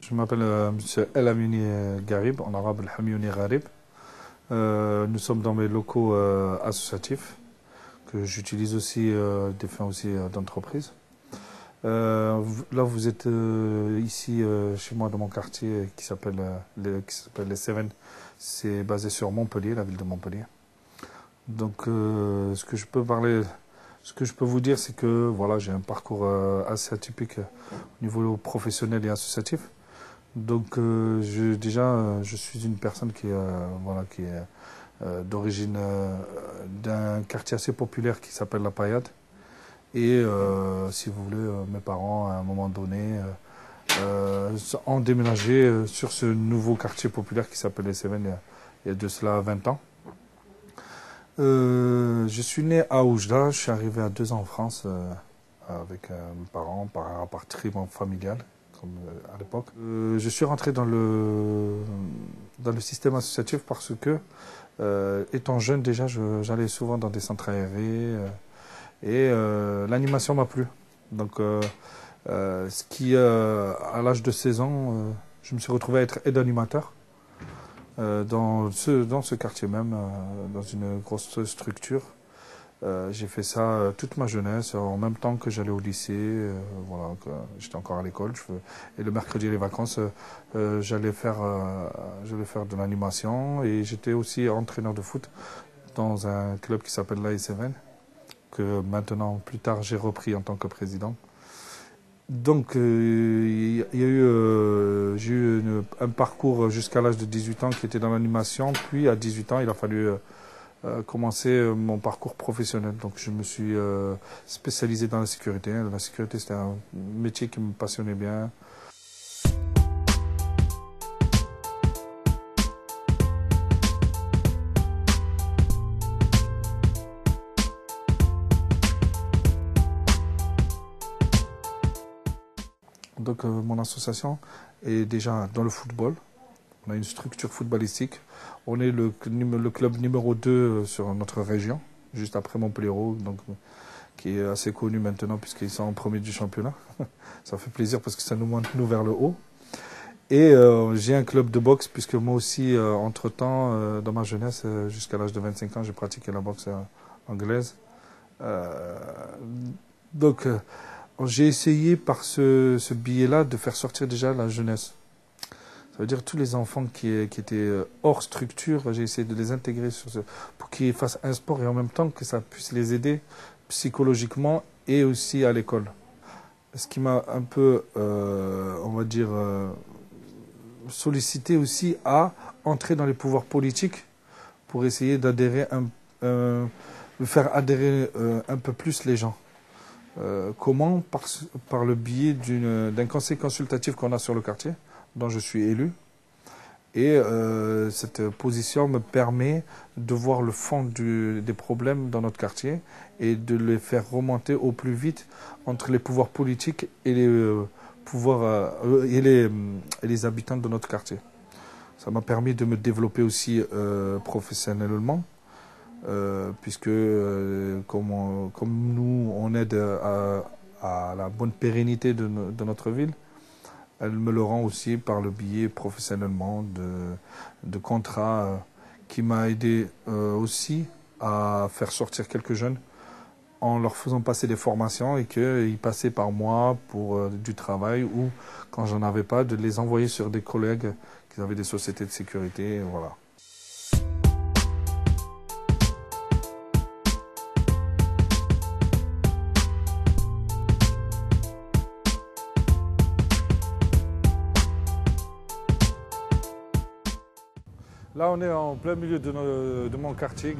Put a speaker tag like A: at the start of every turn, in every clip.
A: Je m'appelle Monsieur El Amiouni Garib, en arabe El Hamiouni Garib. Nous sommes dans mes locaux associatifs que j'utilise aussi des fins aussi d'entreprise. Là, vous êtes ici chez moi dans mon quartier qui s'appelle les Cévennes. C'est basé sur Montpellier, la ville de Montpellier. Donc, ce que je peux vous dire, c'est que voilà, j'ai un parcours assez atypique au niveau professionnel et associatif. Donc, je suis une personne qui est d'origine d'un quartier assez populaire qui s'appelle La Paillade. Et si vous voulez, mes parents, à un moment donné, ont déménagé sur ce nouveau quartier populaire qui s'appelle les Cévennes il y a de cela 20 ans. Je suis né à Oujda, je suis arrivé à 2 ans en France avec mes parents par un rapatriement familial, comme à l'époque. Je suis rentré dans le système associatif parce que, étant jeune déjà, j'allais souvent dans des centres aérés et l'animation m'a plu. Donc, à l'âge de 16 ans, je me suis retrouvé à être aide-animateur. Dans ce quartier même, dans une grosse structure. J'ai fait ça toute ma jeunesse, en même temps que j'allais au lycée. Voilà, j'étais encore à l'école. Et le mercredi et les vacances, j'allais faire de l'animation. Et j'étais aussi entraîneur de foot dans un club qui s'appelle l'AS Cévennes, que maintenant, plus tard, j'ai repris en tant que président. Donc, j'ai eu un parcours jusqu'à l'âge de 18 ans qui était dans l'animation. Puis, à 18 ans, il a fallu commencer mon parcours professionnel. Donc, je me suis spécialisé dans la sécurité. La sécurité, c'était un métier qui me passionnait bien. Donc, mon association est déjà dans le football. On a une structure footballistique. On est le club numéro 2 sur notre région, juste après Montpellier, donc, qui est assez connu maintenant puisqu'ils sont en premier du championnat. Ça fait plaisir parce que ça nous monte vers le haut. Et j'ai un club de boxe puisque moi aussi, entre-temps, dans ma jeunesse, jusqu'à l'âge de 25 ans, j'ai pratiqué la boxe anglaise. Donc, j'ai essayé par ce biais-là de faire sortir déjà la jeunesse. Ça veut dire tous les enfants qui étaient hors structure, j'ai essayé de les intégrer pour qu'ils fassent un sport et en même temps que ça puisse les aider psychologiquement et aussi à l'école. Ce qui m'a un peu, on va dire, sollicité aussi à entrer dans les pouvoirs politiques pour essayer d'adhérer, de faire adhérer un peu plus les gens. Comment? Par le biais d'un conseil consultatif qu'on a sur le quartier, dont je suis élu. Et cette position me permet de voir le fond des problèmes dans notre quartier et de les faire remonter au plus vite entre les pouvoirs politiques et les habitants de notre quartier. Ça m'a permis de me développer aussi professionnellement. Puisque comme nous, on aide à la bonne pérennité de notre ville, elle me le rend aussi par le biais professionnellement de contrats qui m'a aidé aussi à faire sortir quelques jeunes en leur faisant passer des formations et qu'ils passaient par moi pour du travail ou, quand j'en avais pas, de les envoyer sur des collègues qui avaient des sociétés de sécurité. Voilà. Là, on est en plein milieu de mon quartier,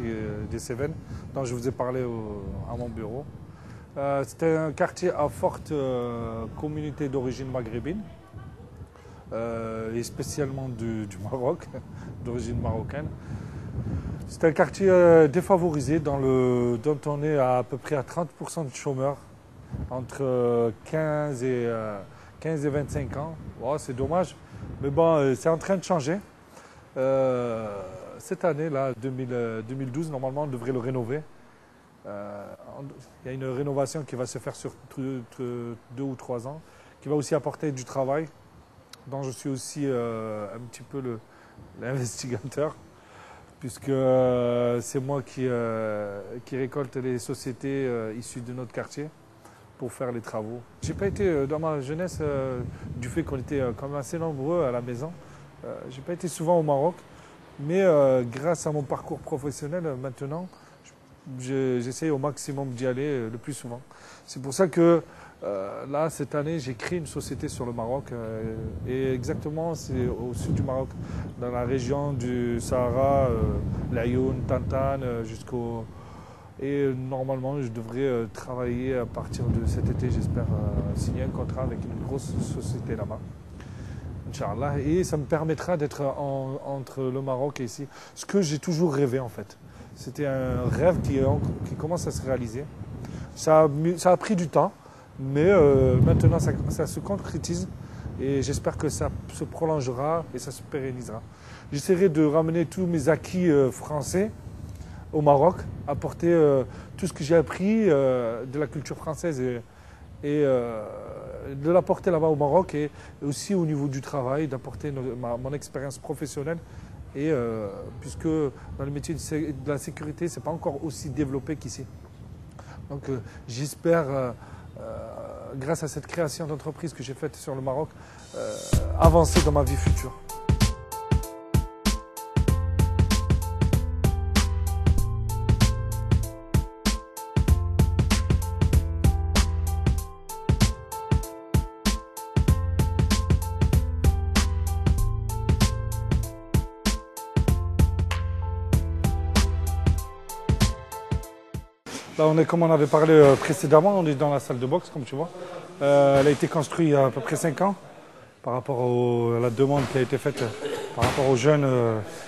A: des Cévennes, dont je vous ai parlé à mon bureau. C'était un quartier à forte communauté d'origine maghrébine, et spécialement du Maroc, d'origine marocaine. C'est un quartier défavorisé dont on est à peu près à 30% de chômeurs, entre 15 et 25 ans. Oh, c'est dommage, mais bon, c'est en train de changer. Cette année, là, 2012, normalement, on devrait le rénover. Il y a une rénovation qui va se faire sur 2 ou 3 ans, qui va aussi apporter du travail, dont je suis aussi un petit peu l'investigateur, puisque c'est moi qui récolte les sociétés issues de notre quartier pour faire les travaux. J'ai pas été dans ma jeunesse, du fait qu'on était quand même assez nombreux à la maison, j'ai pas été souvent au Maroc, mais grâce à mon parcours professionnel maintenant, j'essaye au maximum d'y aller le plus souvent. C'est pour ça que là, cette année, j'ai créé une société sur le Maroc, et exactement, c'est au sud du Maroc, dans la région du Sahara, l'Aïoun, Tantane, jusqu'au... Et normalement, je devrais travailler à partir de cet été, j'espère signer un contrat avec une grosse société là-bas. Inch'Allah. Et ça me permettra d'être entre le Maroc et ici. Ce que j'ai toujours rêvé en fait. C'était un rêve qui commence à se réaliser. Ça a pris du temps, mais maintenant ça se concrétise. Et j'espère que ça se prolongera et ça se pérennisera. J'essaierai de ramener tous mes acquis français au Maroc, apporter tout ce que j'ai appris de la culture française et de l'apporter là-bas au Maroc, et aussi au niveau du travail, d'apporter mon expérience professionnelle. Et puisque dans le métier de la sécurité, ce n'est pas encore aussi développé qu'ici. Donc j'espère, grâce à cette création d'entreprise que j'ai faite sur le Maroc, avancer dans ma vie future. Là, comme on avait parlé précédemment, on est dans la salle de boxe, comme tu vois. Elle a été construite il y a à peu près 5 ans, par rapport à la demande qui a été faite par rapport aux jeunes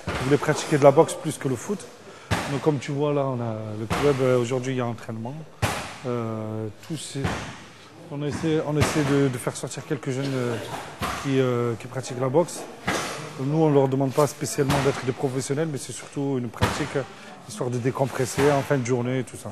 A: qui voulaient pratiquer de la boxe plus que le foot. Donc, comme tu vois, là, on a le club, aujourd'hui, il y a entraînement. On essaie de faire sortir quelques jeunes qui pratiquent la boxe. Nous, on ne leur demande pas spécialement d'être des professionnels, mais c'est surtout une pratique, histoire de décompresser en fin de journée et tout ça.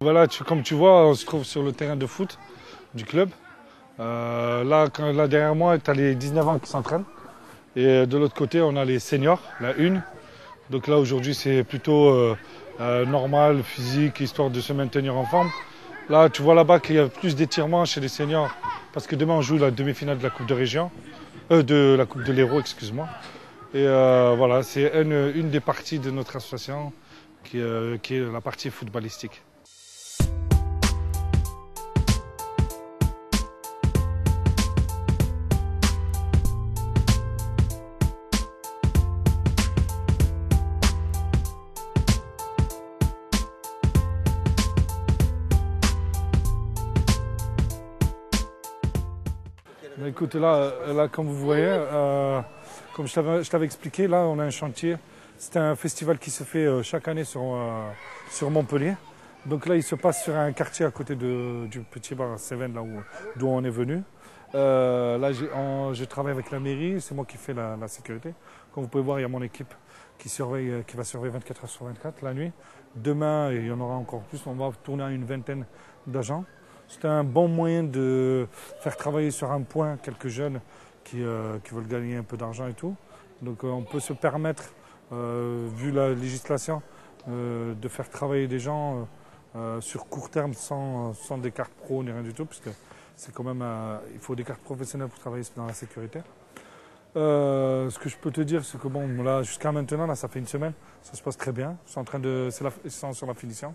A: Voilà, comme tu vois, on se trouve sur le terrain de foot du club. Là, derrière moi, tu as les 19 ans qui s'entraînent. Et de l'autre côté, on a les seniors, la 1. Donc là, aujourd'hui, c'est plutôt normal, physique, histoire de se maintenir en forme. Là, tu vois là-bas qu'il y a plus d'étirements chez les seniors, parce que demain, on joue la demi-finale de la Coupe de Région, de la Coupe de l'Hérault, excuse-moi. Et voilà, c'est une des parties de notre association qui est la partie footballistique. Écoute, là, comme vous voyez, comme je t'avais expliqué, là, on a un chantier. C'est un festival qui se fait chaque année sur Montpellier. Donc là, il se passe sur un quartier à côté du petit bar Cévennes, d'où on est venu. Là, je travaille avec la mairie, c'est moi qui fais la sécurité. Comme vous pouvez voir, il y a mon équipe qui va surveiller 24 heures sur 24 la nuit. Demain, il y en aura encore plus, on va tourner à une vingtaine d'agents. C'est un bon moyen de faire travailler sur un point quelques jeunes qui veulent gagner un peu d'argent et tout. Donc on peut se permettre vu la législation, de faire travailler des gens sur court terme sans des cartes pro ni rien du tout, puisque c'est quand même, il faut des cartes professionnelles pour travailler dans la sécurité. Ce que je peux te dire, c'est que bon, là, jusqu'à maintenant, là, ça fait une semaine, ça se passe très bien. Je suis en train de, ils sont sur la finition.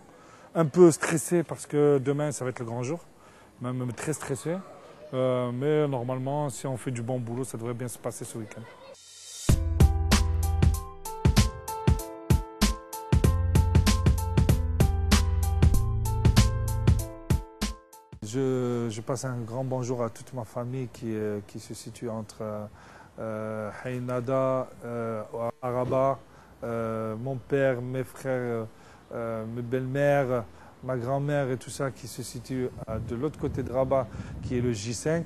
A: Un peu stressé parce que demain, ça va être le grand jour, même très stressé. Mais normalement, si on fait du bon boulot, ça devrait bien se passer ce week-end. Je passe un grand bonjour à toute ma famille qui se situe entre Haïnada, Araba, mon père, mes frères, mes belles-mères, ma grand-mère et tout ça qui se situe de l'autre côté de Rabat, qui est le J5.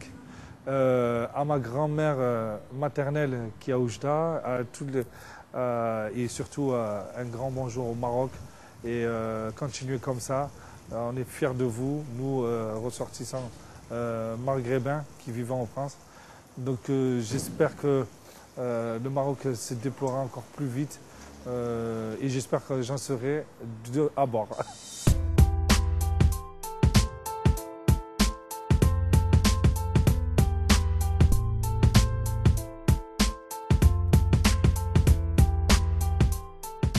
A: À ma grand-mère maternelle qui est à Oujda, et surtout un grand bonjour au Maroc. Et continuez comme ça. On est fiers de vous, nous ressortissants maghrébins qui vivons en France. Donc j'espère que le Maroc se déploiera encore plus vite et j'espère que j'en serai à bord.